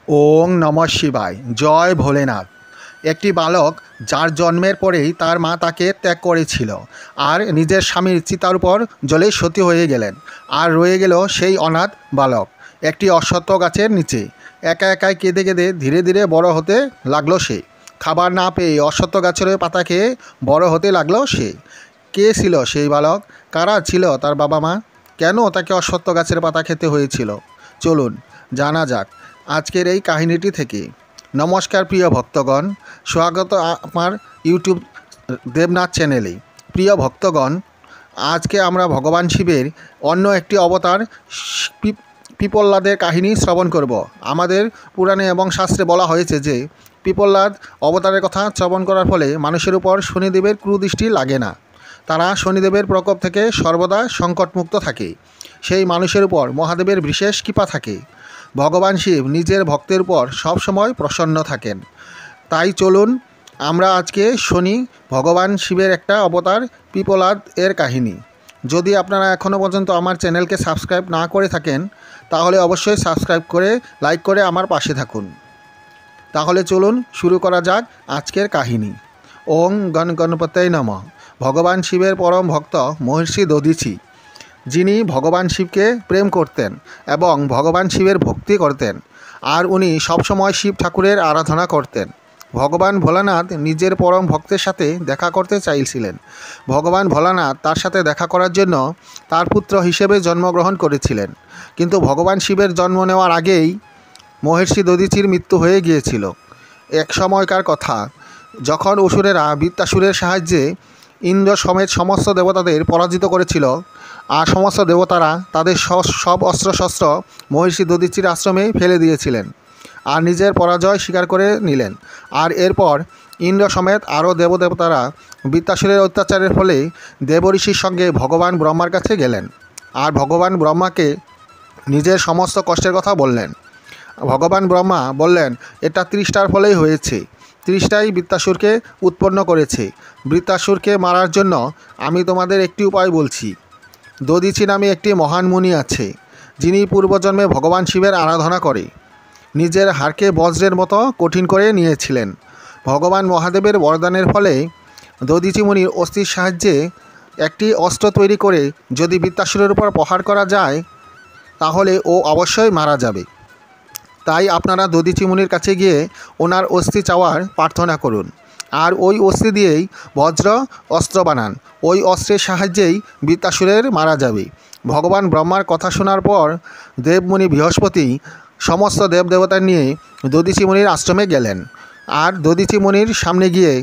ওং নমঃ শিবায়। জয় ভোলেনাথ। একটি বালক যার জন্মের পরেই তার মা তাকে ত্যাগ করেছিল আর নিজের স্বামীর চিতার উপর জ্বলে সতী হয়ে গেলেন, আর রয়ে গেল সেই অনাথ বালক একটি অশ্বত্থ গাছের নিচে। একা একাই কেঁদে কেঁদে ধীরে ধীরে বড় হতে লাগলো সে। খাবার না পেয়ে অশ্বত্থ গাছের পাতা খেয়ে বড় হতে লাগলো সে। কে ছিল সেই বালক? কারা ছিল তার বাবা মা? কেন তাকে অশ্বত্থ গাছের পাতা খেতে হয়েছিল? চলুন জানা যাক আজকের এই কাহিনীটি থেকে। নমস্কার প্রিয় ভক্তগণ, স্বাগত আমার ইউটিউব দেবনাথ চ্যানেলে। প্রিয় ভক্তগণ, আজকে আমরা ভগবান শিবের অন্য একটি অবতার পিপল্লাদের কাহিনী শ্রবণ করব। আমাদের পুরাণে এবং শাস্ত্রে বলা হয়েছে যে পিপল্লাদ অবতারের কথা শ্রবণ করার ফলে মানুষের উপর শনিদেবের কুদৃষ্টি লাগে না। তারা শনিদেবের প্রকোপ থেকে সর্বদা সংকটমুক্ত থাকে। সেই মানুষের উপর মহাদেবের বিশেষ কৃপা থাকে। ভগবান শিব নিজের ভক্তের উপর সবসময় প্রসন্ন থাকেন। তাই চলুন আমরা আজকে শুনি ভগবান শিবের একটা অবতার পিপলাদ এর কাহিনী। যদি আপনারা এখনও পর্যন্ত আমার চ্যানেলকে সাবস্ক্রাইব না করে থাকেন তাহলে অবশ্যই সাবস্ক্রাইব করে লাইক করে আমার পাশে থাকুন। তাহলে চলুন শুরু করা যাক আজকের কাহিনী। ওং গণপতয়ে নমঃ। ভগবান শিবের পরম ভক্ত মহর্ষি দধিচি, যিনি ভগবান শিবকে প্রেম করতেন এবং ভগবান শিবের ভক্তি করতেন, আর উনি সবসময় শিব ঠাকুরের আরাধনা করতেন। ভগবান ভোলানাথ নিজের পরম ভক্তের সাথে দেখা করতে চাইছিলেন। ভগবান ভোলানাথ তার সাথে দেখা করার জন্য তার পুত্র হিসেবে জন্মগ্রহণ করেছিলেন, কিন্তু ভগবান শিবের জন্ম নেওয়ার আগেই মহর্ষি দধিচির মৃত্যু হয়ে গিয়েছিল। এক সময়কার কথা, যখন অসুরেরা বৃত্তাসুরের সাহায্যে ইন্দ্র সমেত সমস্ত দেবতাদের পরাজিত করেছিল, আর সমস্ত দেবতারা তাদের সব অস্ত্রশস্ত্র মহর্ষি দধিচির আশ্রমে ফেলে দিয়েছিলেন আর নিজের পরাজয় স্বীকার করে নিলেন। আর এরপর ইন্দ্র সমেত আরও দেবদেবতারা বৃত্তাসুরের অত্যাচারের ফলে দেবঋষির সঙ্গে ভগবান ব্রহ্মার কাছে গেলেন আর ভগবান ব্রহ্মাকে নিজের সমস্ত কষ্টের কথা বললেন। ভগবান ব্রহ্মা বললেন, এটা 30টার ফলেই হয়েছে। 30টাই বৃত্তাসুরকে উৎপন্ন করেছে। বৃত্তাসুরকে মারার জন্য আমি তোমাদের একটি উপায় বলছি। দধিচি নামে একটি মহান মুনি আছে, যিনি পূর্বজন্মে ভগবান শিবের আরাধনা করে নিজের হাড়কে বজ্রের মতো কঠিন করে নিয়েছিলেন। ভগবান মহাদেবের বরদানের ফলে দধিচি মুনির অস্থির সাহায্যে একটি অস্ত্র তৈরি করে যদি বৃত্তাসুরের উপর প্রহার করা যায় তাহলে ও অবশ্যই মারা যাবে। তাই আপনারা দধিচি মুনির কাছে গিয়ে ওনার অস্থি চাওয়ার প্রার্থনা করুন, আর ওই অস্থি দিয়েই বজ্র অস্ত্র বানান। ওই অস্ত্রের সাহায্যেই বৃত্তাসুরের মারা যাবে। ভগবান ব্রহ্মার কথা শোনার পর দেবমুনি বৃহস্পতি সমস্ত দেবদেবতা নিয়ে দধিচি মুনির আশ্রমে গেলেন, আর দধিচি মুনির সামনে গিয়ে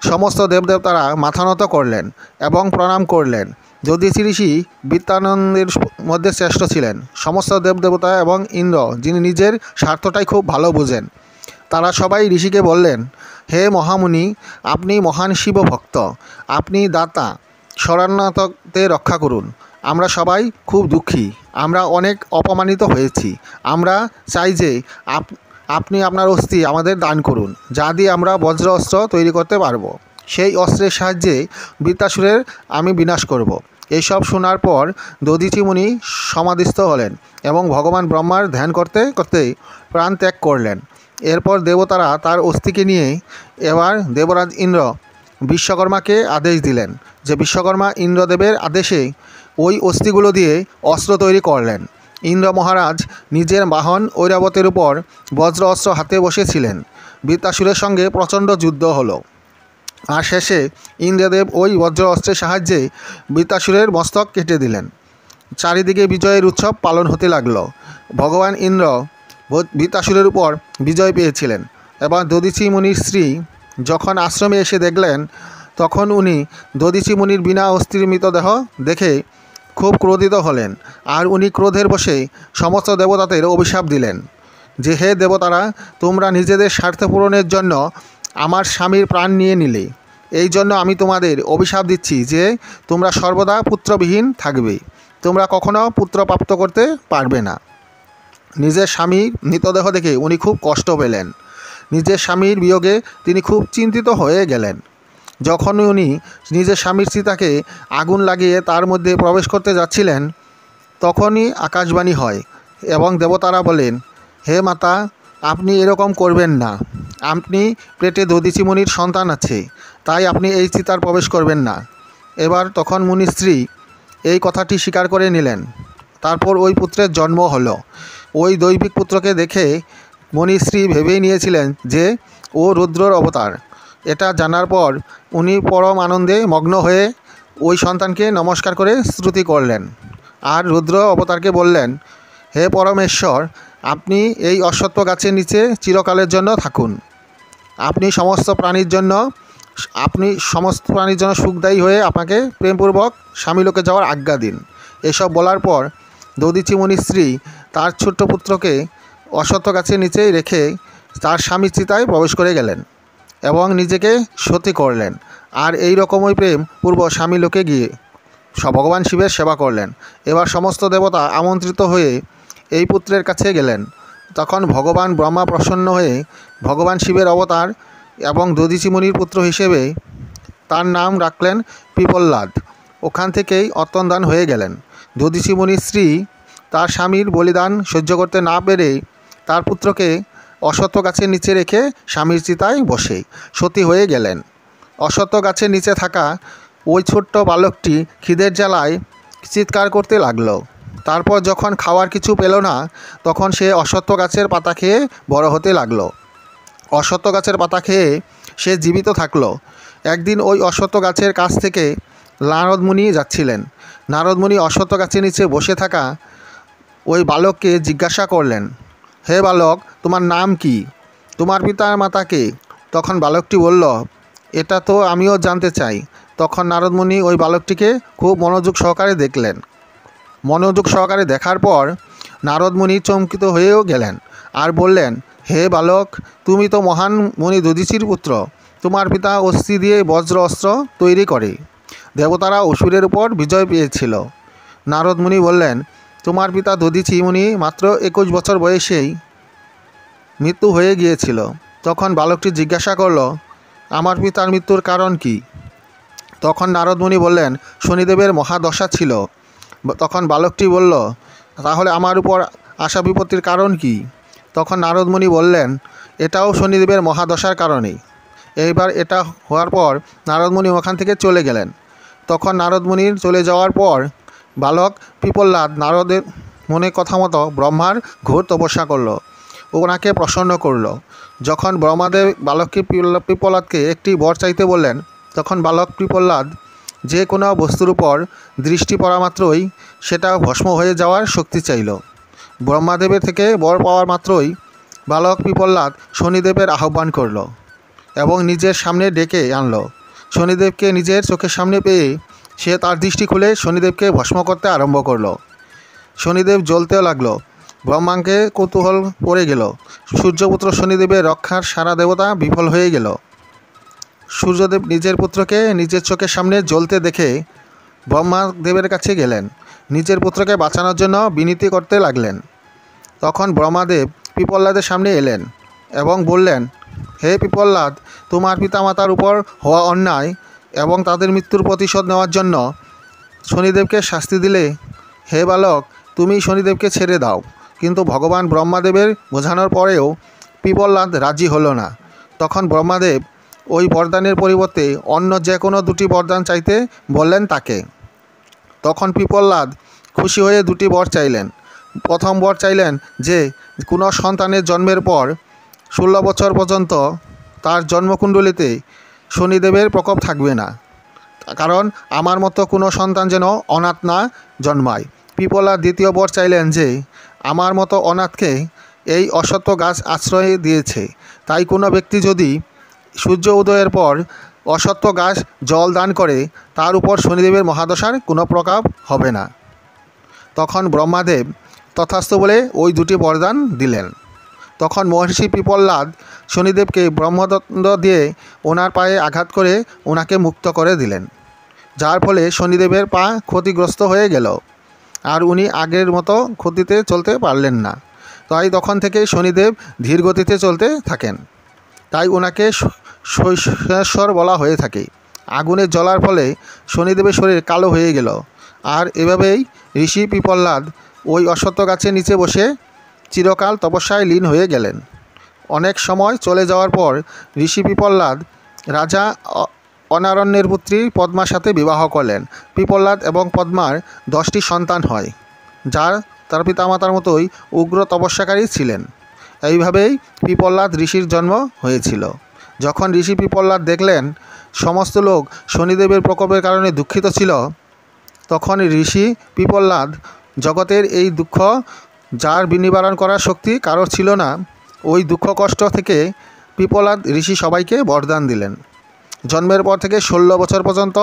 সমস্ত দেবদেবতারা মাথা নত করলেন এবং প্রণাম করলেন। দধিচি ঋষি বিত্তানন্দের মধ্যে শ্রেষ্ঠ ছিলেন। সমস্ত দেবদেবতা এবং ইন্দ্র, যিনি নিজের স্বার্থটাই খুব ভালো বুঝেন, তারা সবাই ঋষিকে বললেন, হে মহামুনি, আপনি মহান শিব ভক্ত, আপনি দাতা, শরণাগতদের রক্ষা করুন। আমরা সবাই খুব দুঃখী, আমরা অনেক অপমানিত হয়েছি। আমরা চাই যে আপনি আপনার অস্থি আমাদের দান করুন, যা দিয়ে আমরা বজ্র অস্ত্র তৈরি করতে পারবো। সেই অস্ত্রের সাহায্যে বৃত্তাসুরের আমি বিনাশ করব। এইসব শোনার পর দধিচি মুনি সমাধিস্থ হলেন এবং ভগবান ব্রহ্মার ধ্যান করতে করতে প্রাণ ত্যাগ করলেন। এরপর দেবতারা তার অস্থিকে নিয়ে এবার দেবরাজ ইন্দ্র বিশ্বকর্মাকে আদেশ দিলেন যে বিশ্বকর্মা ইন্দ্রদেবের আদেশে ওই অস্থিগুলো দিয়ে অস্ত্র তৈরি করলেন। ইন্দ্র মহারাজ নিজের বাহন ঐরাবতের উপর বজ্র অস্ত্র হাতে বসেছিলেন। বৃত্তাসুরের সঙ্গে প্রচণ্ড যুদ্ধ হলো, আর শেষে ইন্দ্রদেব ওই বজ্র অস্ত্রের সাহায্যে বৃত্তাসুরের মস্তক কেটে দিলেন। চারিদিকে বিজয়ের উৎসব পালন হতে লাগলো। ভগবান ইন্দ্র বৃত্তাসুরের উপর বিজয় পেয়েছিলেন এবং দধিচি মুনির স্ত্রী যখন আশ্রমে এসে দেখলেন, তখন উনি দধিচি মুনির বিনা অস্থির মৃতদেহ দেখে খুব ক্রোধিত হলেন, আর উনি ক্রোধের বশে সমস্ত দেবতাদের অভিশাপ দিলেন যে, হে দেবতারা, তোমরা নিজেদের স্বার্থ পূরণের জন্য আমার স্বামীর প্রাণ নিয়ে নিলে। এই জন্য আমি তোমাদের অভিশাপ দিচ্ছি যে তোমরা সর্বদা পুত্রবিহীন থাকবে। তোমরা কখনো পুত্র প্রাপ্ত করতে পারবে না। নিজের স্বামীর মৃতদেহ দেখে উনি খুব কষ্ট পেলেন। নিজের স্বামীর বিয়োগে তিনি খুব চিন্তিত হয়ে গেলেন। যখন উনি নিজের স্বামীর চিতাকে আগুন লাগিয়ে তার মধ্যে প্রবেশ করতে যাচ্ছিলেন, তখনই আকাশবাণী হয় এবং দেবতারা বলেন, হে মাতা, আপনি এরকম করবেন না। আপনি পেটে দধিচি মুনির সন্তান আছে, তাই আপনি এই চিতার প্রবেশ করবেন না। এবার তখন মুনির স্ত্রী এই কথাটি স্বীকার করে নিলেন। তারপর ওই পুত্রের জন্ম হলো। ওই দৈবিক পুত্রকে দেখে মুনির স্ত্রী ভেবেই নিয়েছিলেন যে ও রুদ্রর অবতার। এটা জানার পর উনি পরম আনন্দে মগ্ন হয়ে ওই সন্তানকে নমস্কার করে স্তুতি করলেন। আর রুদ্র অবতারকে বললেন, হে পরমেশ্বর, আপনি এই অশ্বত্থ গাছের নিচে চিরকালের জন্য থাকুন। আপনি সমস্ত প্রাণীর জন্য সুখদায়ী হয়ে আপনাকে প্রেমপূর্বক স্বামীলোকে যাওয়ার আজ্ঞা দিন। এসব বলার পর দধিচি মুনির স্ত্রী তার ছোট্ট পুত্রকে অশ্বত্থ গাছের নিচেই রেখে তার স্বামীর চিতায় প্রবেশ করে গেলেন এবং নিজেকে সতী করলেন। আর এই রকমই প্রেম পূর্ব স্বামীলোকে গিয়ে ভগবান শিবের সেবা করলেন। এবার সমস্ত দেবতা আমন্ত্রিত হয়ে এই পুত্রের কাছে গেলেন। তখন ভগবান ব্রহ্মা প্রসন্ন হয়ে ভগবান শিবের অবতার এবং দধিচি মুনির পুত্র হিসেবে তার নাম রাখলেন পিপল্লাদ। ওখান থেকেই অর্তনদান হয়ে গেলেন। দধিচি মুনির স্ত্রী তার স্বামীর বলিদান সহ্য করতে না পেরে তার পুত্রকে অশ্বত্থ গাছের নিচে রেখে স্বামীর চিতায় বসে সতী হয়ে গেলেন। অশ্বত্থ গাছের নিচে থাকা ওই ছোট্ট বালকটি খিদের জ্বালায় চিৎকার করতে লাগলো। তারপর যখন খাওয়ার কিছু পেল না, তখন সে অশ্বত্থ গাছের পাতা খেয়ে বড় হতে লাগলো। অশ্বত্থ গাছের পাতা খেয়ে সে জীবিত থাকলো। একদিন ওই অশ্বত্থ গাছের কাছ থেকে নারদ মুনি যাচ্ছিলেন। নারদ মুনি অশ্বত্থ গাছের নিচে বসে থাকা ওই বালককে জিজ্ঞাসা করলেন, হে বালক, তোমার নাম কি? তোমার পিতা মাতা কে? তখন বালকটি বলল, এটা তো আমিও জানতে চাই। তখন নারদ মুনি ওই বালকটিকে খুব মনোযোগ সহকারে দেখলেন। মনোযোগ সহকারে দেখার পর নারদ মুনি চমকিত হয়েও গেলেন আর বললেন, হে বালক, তুমি তো মহান মুনি দধিচির পুত্র। তোমার পিতা অস্থি দিয়ে বজ্র অস্ত্র তৈরি করে দেবতারা অসুরের উপর বিজয় পেয়েছিল। নারদ মুনি বললেন, তোমার পিতা দধিচি মুনি মাত্র 21 বছর বয়সেই মৃত্যু হয়ে গিয়েছিল। তখন বালকটি জিজ্ঞাসা করল, আমার পিতার মৃত্যুর কারণ কি? তখন নারদ মুনি বললেন, শনিদেবের মহাদশা ছিল। তখন বালকটি বলল, তাহলে আমার উপর আসা বিপত্তির কারণ কি? তখন নারদ মুনি বললেন, এটাও শনিদেবের মহাদশার কারণেই। এইবার এটা হওয়ার পর নারদ মুনি ওখান থেকে চলে গেলেন। তখন নারদ মুনির চলে যাওয়ার পর বালক পিপল্লাদ নারদের মনে কথা মতো ব্রহ্মার ঘোর তপস্যা করল, ওনাকে প্রসন্ন করল। যখন ব্রহ্মাদেব বালককে পিপল্লাদকে একটি বর চাইতে বললেন, তখন বালক পিপল্লাদ যে কোনো বস্তুর উপর দৃষ্টি পড়া মাত্রই সেটা ভস্ম হয়ে যাওয়ার শক্তি চাইল। ব্রহ্মাদেবের থেকে বর পাওয়ার মাত্রই বালক পিপল্লাদ শনিদেবের আহ্বান করল এবং নিজের সামনে ডেকে আনল। শনিদেবকে নিজের চোখের সামনে পেয়ে সে তার দৃষ্টি খুলে শনিদেবকে ভস্ম করতে আরম্ভ করল। শনিদেব জ্বলতেও লাগলো। ব্রহ্মাকে কৌতূহল পড়ে গেল। সূর্যপুত্র শনিদেবের রক্ষার সারা দেবতা বিফল হয়ে গেল। সূর্যদেব নিজের পুত্রকে নিজের চোখের সামনে জ্বলতে দেখে ব্রহ্মাদেবের কাছে গেলেন। নিজের পুত্রকে বাঁচানোর জন্য বিনতি করতে লাগলেন। তখন ব্রহ্মাদেব পিপল্লাদের সামনে এলেন এবং বললেন, হে পিপল্লাদ, তোমার পিতামাতার উপর হওয়া অন্যায় এবং তাদের মৃত্যুর প্রতিশোধ নেওয়ার জন্য শনিদেবকে শাস্তি দিলে। হে বালক, তুমি শনিদেবকে ছেড়ে দাও। কিন্তু ভগবান ব্রহ্মাদেবের বোঝানোর পরেও পিপল্লাদ রাজি হলো না। তখন ব্রহ্মাদেব ওই বরদানের পরিবর্তে অন্য যে কোনো 2টি বরদান চাইতে বললেন তাকে। তখন পিপল্লাদ খুশি হয়ে 2টি বর চাইলেন। প্রথম বর চাইলেন যে কোনো সন্তানের জন্মের পর 16 বছর পর্যন্ত তার জন্মকুণ্ডলিতে শনিদেবের প্রকোপ থাকবে না, কারণ আমার মতো কোনো সন্তান যেন অনাথ না জন্মায়। পিপল্লাদ দ্বিতীয় বর চাইলেন যে আমার মতো অনাথকে এই অশ্বত্থ গাছ আশ্রয় দিয়েছে, তাই কোনো ব্যক্তি যদি সূর্য উদয়ের পর অশ্বত্থ গাছ জল দান করে তার উপর শনিদেবের মহাদশার কোনো প্রভাব হবে না। তখন ব্রহ্মাদেব তথাস্তু বলে ওই 2টি বরদান দিলেন। তখন মহর্ষি পিপল্লাদ শনিদেবকে ব্রহ্মদণ্ড দিয়ে ওনার পায়ে আঘাত করে ওনাকে মুক্ত করে দিলেন, যার ফলে শনিদেবের পা ক্ষতিগ্রস্ত হয়ে গেল আর উনি আগের মতো গতিতে চলতে পারলেন না। তাই তখন থেকে শনিদেব ধীর গতিতে চলতে থাকেন, তাই ওনাকে শৈশ্বর বলা হয়ে থাকে। আগুনে জ্বলার ফলে শনিদেবের শরীর কালো হয়ে গেল। আর এভাবেই ঋষি পিপল্লাদ ওই অশ্বত্থ গাছের নিচে বসে চিরকাল তপস্যায় লীন হয়ে গেলেন। অনেক সময় চলে যাওয়ার পর ঋষি পিপল্লাদ রাজা অনারণ্যের পুত্রী পদ্মার সাথে বিবাহ করলেন। পিপল্লাদ এবং পদ্মার 10টি সন্তান হয়, যার তার পিতামাতার মতোই উগ্র তপস্যাকারী ছিলেন। এইভাবেই পিপল্লাদ ঋষির জন্ম হয়েছিল। যখন ঋষি পিপল্লাদ দেখলেন সমস্ত লোক শনিদেবের প্রকোপের কারণে দুঃখিত ছিল, তখন ঋষি পিপল্লাদ জগতের এই দুঃখ যার নিবারণ করার শক্তি কারোর ছিল না, ওই দুঃখ কষ্ট থেকে পিপল্লাদ ঋষি সবাইকে বরদান দিলেন। জন্মের পর থেকে 16 বছর পর্যন্ত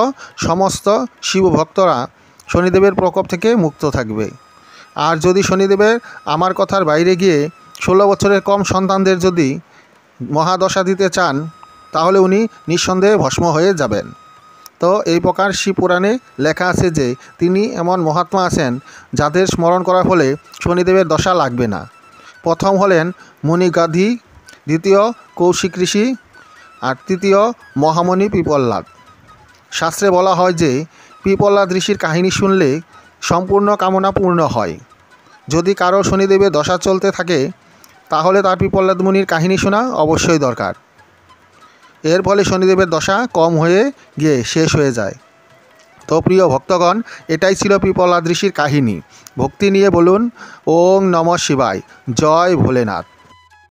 সমস্ত শিব ভক্তরা শনিদেবের প্রকোপ থেকে মুক্ত থাকবে। আর যদি শনিদেবের আমার কথার বাইরে গিয়ে 16 বছরের কম সন্তানদের যদি মহাদশা দিতে চান, তাহলে উনি নিঃসন্দেহে ভস্ম হয়ে যাবেন। তো এই প্রকার শিবপুরাণে লেখা আছে যে তিনি এমন মহাত্মা আছেন যাদের স্মরণ করার ফলে শনিদেবের দশা লাগবে না। প্রথম হলেন মুনিগাধি, দ্বিতীয় কৌশিক ঋষি, আর তৃতীয় মহামণি পিপল্লাদ। শাস্ত্রে বলা হয় যে পিপল্লাদ ঋষির কাহিনী শুনলে সম্পূর্ণ কামনা পূর্ণ হয়। যদি কারো শনিদেবের দশা চলতে থাকে, তাহলে তার পিপল্লাদ মুনির কাহিনী শোনা অবশ্যই দরকার। এর ফলে শনিদেবের দশা কম হয়ে গিয়ে শেষ হয়ে যায়। তো প্রিয় ভক্তগণ, এটাই ছিল পিপল্লাদ ঋষির কাহিনী। ভক্তি নিয়ে বলুন ওং নমঃ শিবায়, জয় ভোলেনাথ।